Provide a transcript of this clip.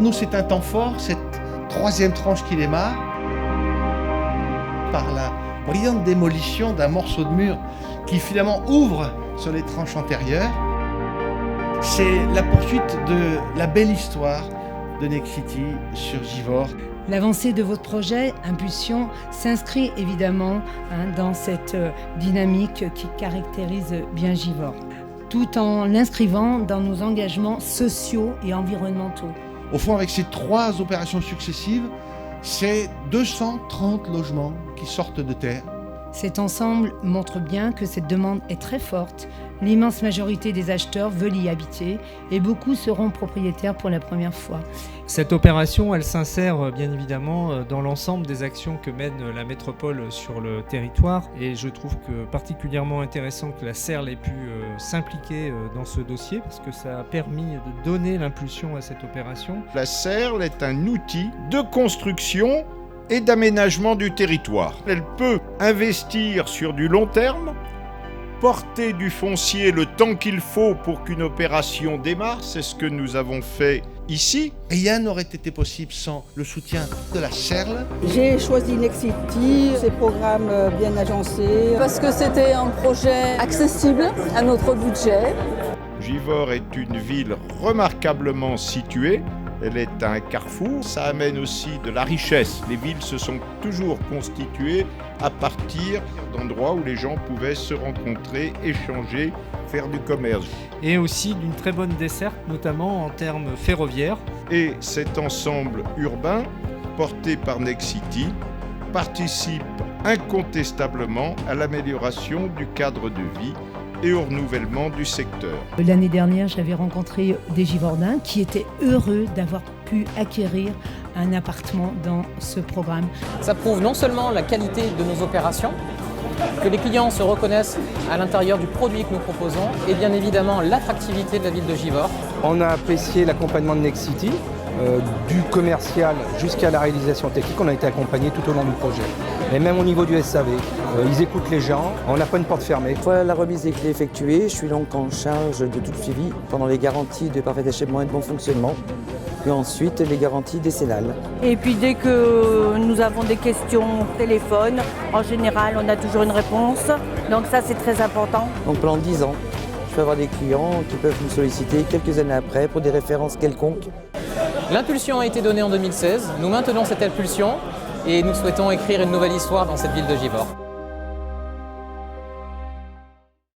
nous, c'est un temps fort, cette troisième tranche qui démarre, par la brillante démolition d'un morceau de mur qui finalement ouvre sur les tranches antérieures. C'est la poursuite de la belle histoire de Nexity sur Givors. L'avancée de votre projet, Impulsion, s'inscrit évidemment dans cette dynamique qui caractérise bien Givors, tout en l'inscrivant dans nos engagements sociaux et environnementaux. Au fond, avec ces 3 opérations successives, c'est 230 logements qui sortent de terre. Cet ensemble montre bien que cette demande est très forte. L'immense majorité des acheteurs veulent y habiter et beaucoup seront propriétaires pour la première fois. Cette opération, elle s'insère bien évidemment dans l'ensemble des actions que mène la métropole sur le territoire et je trouve que particulièrement intéressant que la CERL ait pu s'impliquer dans ce dossier parce que ça a permis de donner l'impulsion à cette opération. La CERL est un outil de construction et d'aménagement du territoire. Elle peut investir sur du long terme, porter du foncier le temps qu'il faut pour qu'une opération démarre, c'est ce que nous avons fait ici. Rien n'aurait été possible sans le soutien de la CERL. J'ai choisi Nexity, ces programmes bien agencés. Parce que c'était un projet accessible à notre budget. Givors est une ville remarquablement située. Elle est un carrefour, ça amène aussi de la richesse. Les villes se sont toujours constituées à partir d'endroits où les gens pouvaient se rencontrer, échanger, faire du commerce. Et aussi d'une très bonne desserte, notamment en termes ferroviaires. Et cet ensemble urbain, porté par Nexity, participe incontestablement à l'amélioration du cadre de vie et au renouvellement du secteur. L'année dernière, j'avais rencontré des Givordains qui étaient heureux d'avoir pu acquérir un appartement dans ce programme. Ça prouve non seulement la qualité de nos opérations, que les clients se reconnaissent à l'intérieur du produit que nous proposons et bien évidemment l'attractivité de la ville de Givors. On a apprécié l'accompagnement de Nexity, du commercial jusqu'à la réalisation technique. On a été accompagné tout au long du projet. Et même au niveau du SAV, ils écoutent les gens, on n'a pas une porte fermée. Une fois la remise des clés effectuée, je suis donc en charge de tout le suivi pendant les garanties de parfait achèvement et de bon fonctionnement, puis ensuite les garanties décennales. Et puis dès que nous avons des questions au téléphone, en général on a toujours une réponse, donc ça c'est très important. Donc pendant 10 ans, je peux avoir des clients qui peuvent nous solliciter quelques années après pour des références quelconques. L'impulsion a été donnée en 2016, nous maintenons cette impulsion et nous souhaitons écrire une nouvelle histoire dans cette ville de Givors.